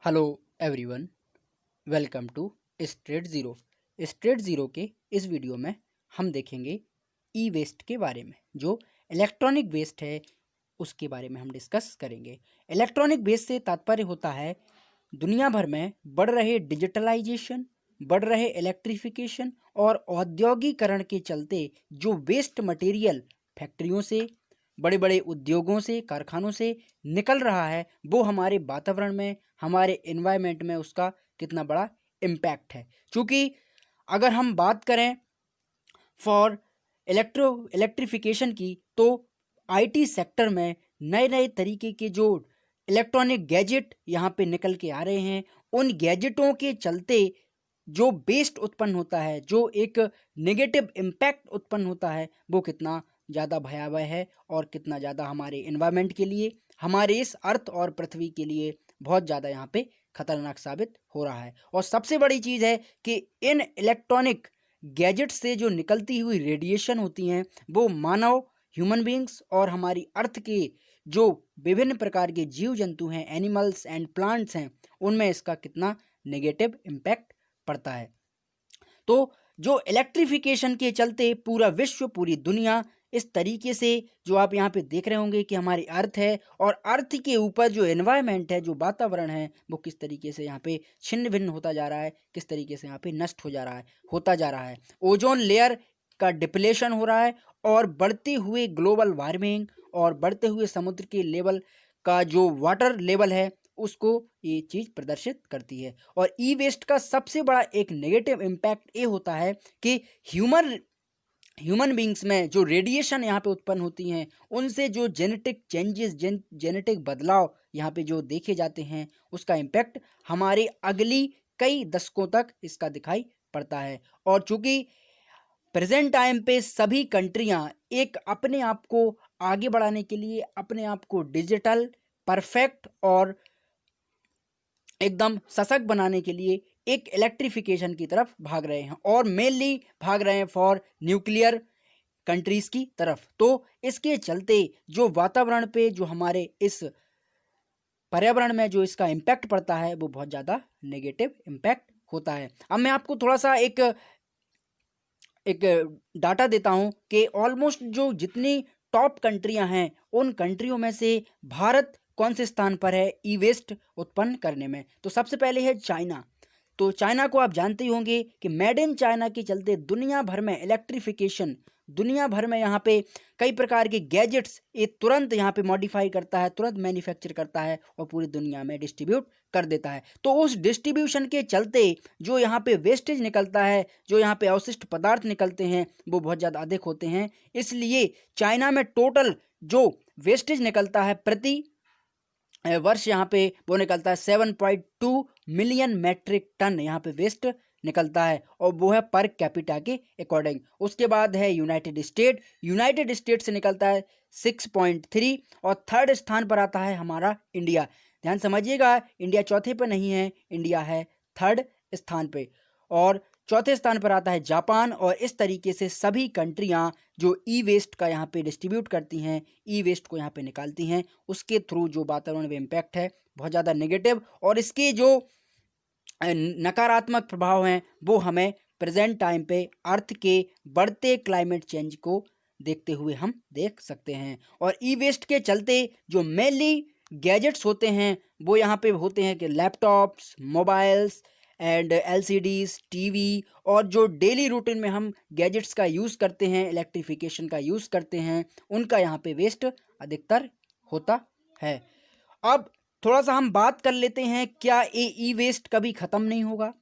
Hello everyone, welcome to straight zero. Straight zero के इस video में हम देखेंगे ई वेस्ट के बारे में। जो इलेक्ट्रॉनिक वेस्ट है उसके बारे में हम डिस्कस करेंगे। इलेक्ट्रॉनिक वेस्ट से तात्पर्य होता है दुनिया भर में बढ़ रहे डिजिटलाइजेशन, बढ़ रहे इलेक्ट्रिफिकेशन और औद्योगिकरण के चलते जो वेस्ट मटेरियल फैक्ट्रियों से, बड़े बड़े उद्योगों से, कारखानों से निकल रहा है, वो हमारे वातावरण में, हमारे एनवायरनमेंट में उसका कितना बड़ा इम्पैक्ट है। क्योंकि अगर हम बात करें फॉर इलेक्ट्रिफिकेशन की, तो आईटी सेक्टर में नए नए तरीके के जो इलेक्ट्रॉनिक गैजेट यहाँ पे निकल के आ रहे हैं, उन गैजेटों के चलते जो वेस्ट उत्पन्न होता है, जो एक नेगेटिव इम्पैक्ट उत्पन्न होता है, वो कितना ज़्यादा भयावह है और कितना ज़्यादा हमारे एनवायरनमेंट के लिए, हमारे इस अर्थ और पृथ्वी के लिए बहुत ज़्यादा यहाँ पे खतरनाक साबित हो रहा है। और सबसे बड़ी चीज़ है कि इन इलेक्ट्रॉनिक गैजेट से जो निकलती हुई रेडिएशन होती हैं, वो मानव, ह्यूमन बींग्स और हमारी अर्थ के जो विभिन्न प्रकार के जीव जंतु हैं, एनिमल्स एंड प्लांट्स हैं, उनमें इसका कितना नेगेटिव इम्पैक्ट पड़ता है। तो जो इलेक्ट्रिफिकेशन के चलते पूरा विश्व, पूरी दुनिया इस तरीके से, जो आप यहाँ पे देख रहे होंगे कि हमारी अर्थ है और अर्थ के ऊपर जो एनवायरनमेंट है, जो वातावरण है, वो किस तरीके से यहाँ पे छिन्न भिन्न होता जा रहा है, किस तरीके से यहाँ पे नष्ट हो जा रहा है, होता जा रहा है। ओजोन लेयर का डिप्लेशन हो रहा है और बढ़ते हुए ग्लोबल वार्मिंग और बढ़ते हुए समुद्र के लेवल का जो वाटर लेवल है, उसको ये चीज़ प्रदर्शित करती है। और ई वेस्ट का सबसे बड़ा एक नेगेटिव इम्पैक्ट ये होता है कि ह्यूमन बींग्स में जो रेडिएशन यहाँ पे उत्पन्न होती हैं, उनसे जो जेनेटिक चेंजेस, जेनेटिक बदलाव यहाँ पे जो देखे जाते हैं, उसका इम्पैक्ट हमारे अगली कई दशकों तक इसका दिखाई पड़ता है। और चूंकि प्रेजेंट टाइम पे सभी कंट्रियां एक अपने आप को आगे बढ़ाने के लिए, अपने आप को डिजिटल, परफेक्ट और एकदम सशक्त बनाने के लिए एक इलेक्ट्रिफिकेशन की तरफ भाग रहे हैं, और मेनली भाग रहे हैं फॉर न्यूक्लियर कंट्रीज की तरफ। तो इसके चलते जो वातावरण पे, जो हमारे इस पर्यावरण में जो इसका इम्पैक्ट पड़ता है, वो बहुत ज़्यादा नेगेटिव इम्पैक्ट होता है। अब मैं आपको थोड़ा सा एक डाटा देता हूं कि ऑलमोस्ट जो जितनी टॉप कंट्रियां हैं, उन कंट्रियों में से भारत कौन से स्थान पर है ई वेस्ट उत्पन्न करने में। तो सबसे पहले है चाइना। तो चाइना को आप जानते ही होंगे कि मेड इन चाइना के चलते दुनिया भर में इलेक्ट्रिफिकेशन, दुनिया भर में यहाँ पे कई प्रकार के गैजेट्स ये तुरंत यहाँ पे मॉडिफाई करता है, तुरंत मैन्युफैक्चर करता है और पूरी दुनिया में डिस्ट्रीब्यूट कर देता है। तो उस डिस्ट्रीब्यूशन के चलते जो यहाँ पे वेस्टेज निकलता है, जो यहाँ पे अवशिष्ट पदार्थ निकलते हैं, वो बहुत ज़्यादा अधिक होते हैं। इसलिए चाइना में टोटल जो वेस्टेज निकलता है प्रति वर्ष, यहाँ पे वो निकलता है 7.2 मिलियन मैट्रिक टन यहाँ पे वेस्ट निकलता है, और वो है पर कैपिटा के अकॉर्डिंग। उसके बाद है यूनाइटेड स्टेट से निकलता है 6.3, और थर्ड स्थान पर आता है हमारा इंडिया। ध्यान समझिएगा, इंडिया चौथे पे नहीं है, इंडिया है थर्ड स्थान पे, और चौथे स्थान पर आता है जापान। और इस तरीके से सभी कंट्रियां जो ई वेस्ट का यहाँ पे डिस्ट्रीब्यूट करती हैं, ई वेस्ट को यहाँ पे निकालती हैं, उसके थ्रू जो वातावरण में इम्पैक्ट है बहुत ज़्यादा नेगेटिव, और इसके जो नकारात्मक प्रभाव हैं वो हमें प्रेजेंट टाइम पे अर्थ के बढ़ते क्लाइमेट चेंज को देखते हुए हम देख सकते हैं। और ई वेस्ट के चलते जो मेनली गैजेट्स होते हैं, वो यहाँ पे होते हैं कि laptops, mobiles and LCDs, TV, और जो डेली रूटीन में हम गैजेट्स का यूज़ करते हैं, इलेक्ट्रिफिकेशन का यूज़ करते हैं, उनका यहाँ पे वेस्ट अधिकतर होता है। अब थोड़ा सा हम बात कर लेते हैं, क्या ये ई वेस्ट कभी ख़त्म नहीं होगा?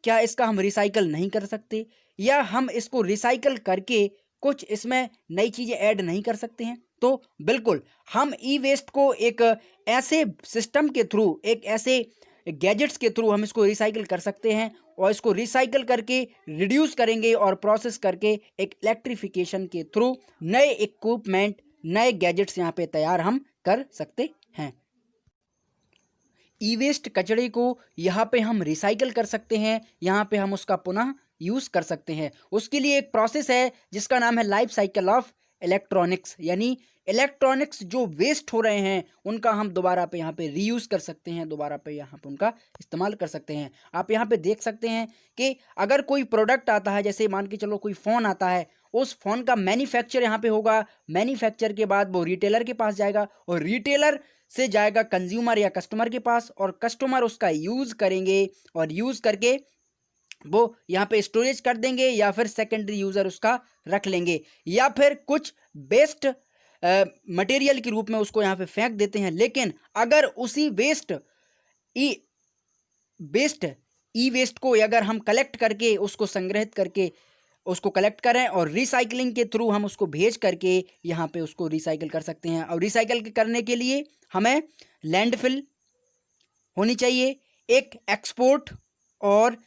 क्या इसका हम रिसाइकल नहीं कर सकते, या हम इसको रिसाइकल करके कुछ इसमें नई चीज़ें ऐड नहीं कर सकते हैं? तो बिल्कुल, हम ई वेस्ट को एक ऐसे सिस्टम के थ्रू, एक ऐसे गैजेट्स के थ्रू हम इसको रिसाइकिल कर सकते हैं, और इसको रिसाइकिल करके रिड्यूस करेंगे और प्रोसेस करके एक इलेक्ट्रिफिकेशन के थ्रू नए इक्विपमेंट, नए गैजेट्स यहाँ पे तैयार हम कर सकते हैं। ई वेस्ट कचरे को यहाँ पे हम रिसाइकिल कर सकते हैं, यहाँ पे हम उसका पुनः यूज़ कर सकते हैं। उसके लिए एक प्रोसेस है जिसका नाम है लाइफ साइकिल ऑफ इलेक्ट्रॉनिक्स, यानी इलेक्ट्रॉनिक्स जो वेस्ट हो रहे हैं उनका हम दोबारा पे यहाँ पे रीयूज़ कर सकते हैं, दोबारा पे यहाँ पे उनका इस्तेमाल कर सकते हैं। आप यहाँ पे देख सकते हैं कि अगर कोई प्रोडक्ट आता है, जैसे मान के चलो कोई फ़ोन आता है, उस फ़ोन का मैन्युफैक्चर यहाँ पे होगा, मैन्युफैक्चर के बाद वो रिटेलर के पास जाएगा और रिटेलर से जाएगा कंज्यूमर या कस्टमर के पास, और कस्टमर उसका यूज़ करेंगे और यूज़ करके वो यहाँ पे स्टोरेज कर देंगे या फिर सेकेंडरी यूज़र उसका रख लेंगे, या फिर कुछ बेस्ट मटेरियल के रूप में उसको यहाँ पे फेंक देते हैं। लेकिन अगर उसी ई वेस्ट को अगर हम कलेक्ट करके उसको संग्रहित करके उसको कलेक्ट करें और रिसाइकलिंग के थ्रू हम उसको भेज करके यहाँ पे उसको रिसाइकिल कर सकते हैं। और रिसाइकिल करने के लिए हमें लैंडफिल होनी चाहिए, एक एक्सपोर्ट और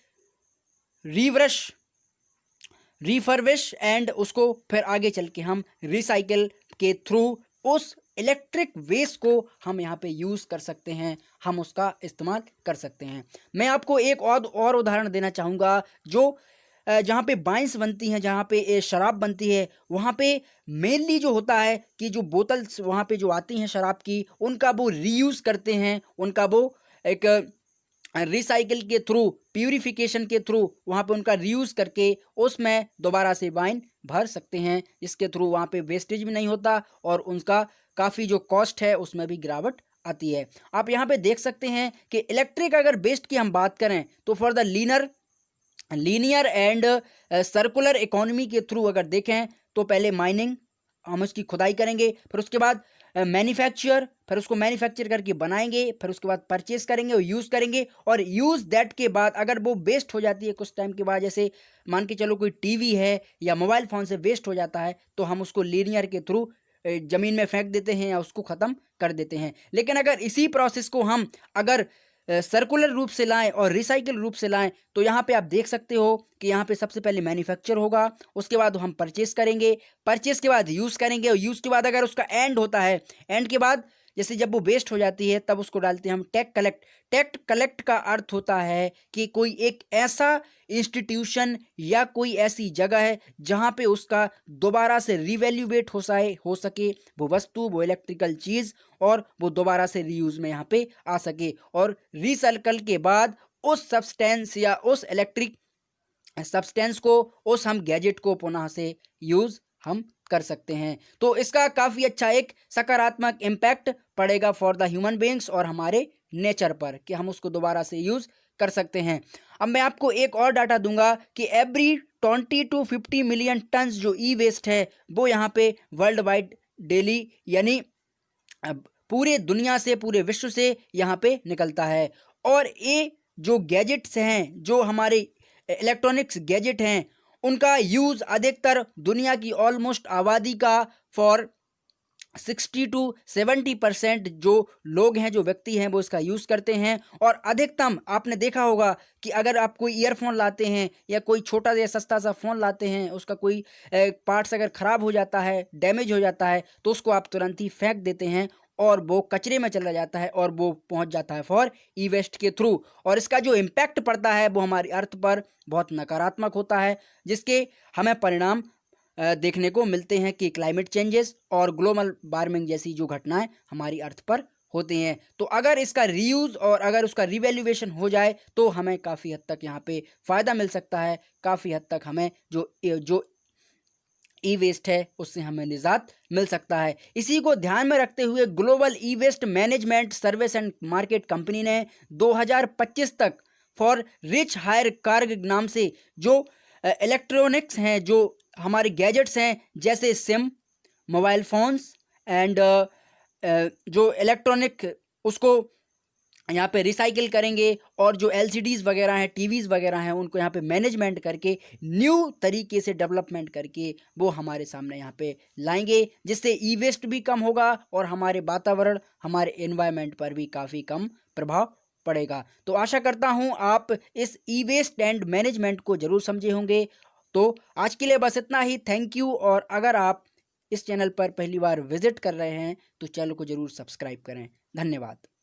रिफर्बिश एंड उसको फिर आगे चल के हम रिसाइकिल के थ्रू उस इलेक्ट्रिक वेस्ट को हम यहाँ पे यूज़ कर सकते हैं, हम उसका इस्तेमाल कर सकते हैं। मैं आपको एक और उदाहरण देना चाहूँगा, जो जहाँ पे वाइन्स बनती हैं, जहाँ पे शराब बनती है, वहाँ पे मेनली जो होता है कि जो बोतल्स वहाँ पे जो आती हैं शराब की, उनका वो रीयूज़ करते हैं, उनका वो एक रिसाइकिल के थ्रू, प्यूरिफिकेशन के थ्रू वहाँ पे उनका रीयूज़ करके उसमें दोबारा से वाइन भर सकते हैं, जिसके थ्रू वहाँ पे वेस्टेज भी नहीं होता और उनका काफ़ी जो कॉस्ट है उसमें भी गिरावट आती है। आप यहाँ पे देख सकते हैं कि इलेक्ट्रिक अगर वेस्ट की हम बात करें तो for the linear and circular economy के थ्रू अगर देखें तो पहले माइनिंग, हम उसकी खुदाई करेंगे, फिर उसके बाद मैन्युफैक्चर, फिर उसको मैन्युफैक्चर करके बनाएंगे, फिर उसके बाद परचेस करेंगे और यूज़ करेंगे, और यूज़ दैट के बाद अगर वो वेस्ट हो जाती है कुछ टाइम के बाद, जैसे मान के चलो कोई टीवी है या मोबाइल फ़ोन से वेस्ट हो जाता है, तो हम उसको लीनियर के थ्रू ज़मीन में फेंक देते हैं या उसको ख़त्म कर देते हैं। लेकिन अगर इसी प्रोसेस को हम अगर सर्कुलर रूप से लाएं और रिसाइकिल रूप से लाएं, तो यहाँ पे आप देख सकते हो कि यहाँ पे सबसे पहले मैन्युफैक्चर होगा, उसके बाद हम परचेस करेंगे, परचेस के बाद यूज़ करेंगे, और यूज़ के बाद अगर उसका एंड होता है, एंड के बाद जैसे जब वो वेस्ट हो जाती है तब उसको डालते हैं हम टेक कलेक्ट का अर्थ होता है कि कोई एक ऐसा इंस्टीट्यूशन या कोई ऐसी जगह है जहाँ पे उसका दोबारा से रिवैल्यूएट हो सके वो वस्तु, वो इलेक्ट्रिकल चीज़, और वो दोबारा से रीयूज़ में यहाँ पे आ सके, और रिसाइकल के बाद उस सब्सटेंस या उस इलेक्ट्रिक सब्सटेंस को, उस हम गैजेट को पुनः से यूज़ हम कर सकते हैं। तो इसका काफ़ी अच्छा एक सकारात्मक इम्पैक्ट पड़ेगा फॉर द ह्यूमन बीइंग्स और हमारे नेचर पर, कि हम उसको दोबारा से यूज़ कर सकते हैं। अब मैं आपको एक और डाटा दूंगा कि एवरी 20 to 50 मिलियन टन्स जो ई वेस्ट है वो यहाँ पे वर्ल्ड वाइड डेली, यानी पूरे दुनिया से, पूरे विश्व से यहाँ पे निकलता है। और ये जो गैजेट्स हैं, जो हमारे इलेक्ट्रॉनिक्स गैजेट हैं, उनका यूज़ अधिकतर दुनिया की ऑलमोस्ट आबादी का फॉर 60 to 70% जो लोग हैं, जो व्यक्ति हैं, वो इसका यूज़ करते हैं। और अधिकतम आपने देखा होगा कि अगर आप कोई ईयरफोन लाते हैं या कोई छोटा या सस्ता सा फ़ोन लाते हैं, उसका कोई पार्ट्स अगर ख़राब हो जाता है, डैमेज हो जाता है, तो उसको आप तुरंत ही फेंक देते हैं और वो कचरे में चला जाता है और वो पहुंच जाता है फॉर ई वेस्ट के थ्रू। और इसका जो इम्पैक्ट पड़ता है वो हमारी अर्थ पर बहुत नकारात्मक होता है, जिसके हमें परिणाम देखने को मिलते हैं कि क्लाइमेट चेंजेस और ग्लोबल वार्मिंग जैसी जो घटनाएं हमारी अर्थ पर होती हैं। तो अगर इसका रीयूज़ और अगर उसका रिवैल्यूएशन हो जाए तो हमें काफ़ी हद तक यहाँ पे फ़ायदा मिल सकता है, काफ़ी हद तक हमें जो ई वेस्ट है उससे हमें निजात मिल सकता है। इसी को ध्यान में रखते हुए global e waste management service and market company ने 2025 तक फॉर रिच हायर कार्ग नाम से जो इलेक्ट्रॉनिक्स हैं, जो हमारे गैजेट्स हैं, जैसे सिम, मोबाइल फ़ोन्स एंड जो इलेक्ट्रॉनिक, उसको यहाँ पे रिसाइकिल करेंगे और जो एलसीडीज़ वगैरह हैं, टीवीज़ वगैरह हैं, उनको यहाँ पे मैनेजमेंट करके न्यू तरीके से डेवलपमेंट करके वो हमारे सामने यहाँ पे लाएंगे, जिससे ई वेस्ट भी कम होगा और हमारे वातावरण, हमारे एनवायरनमेंट पर भी काफ़ी कम प्रभाव पड़ेगा। तो आशा करता हूँ आप इस ई वेस्ट एंड मैनेजमेंट को ज़रूर समझे होंगे। तो आज के लिए बस इतना ही। Thank you. और अगर आप इस चैनल पर पहली बार विजिट कर रहे हैं तो चैनल को ज़रूर सब्सक्राइब करें। धन्यवाद।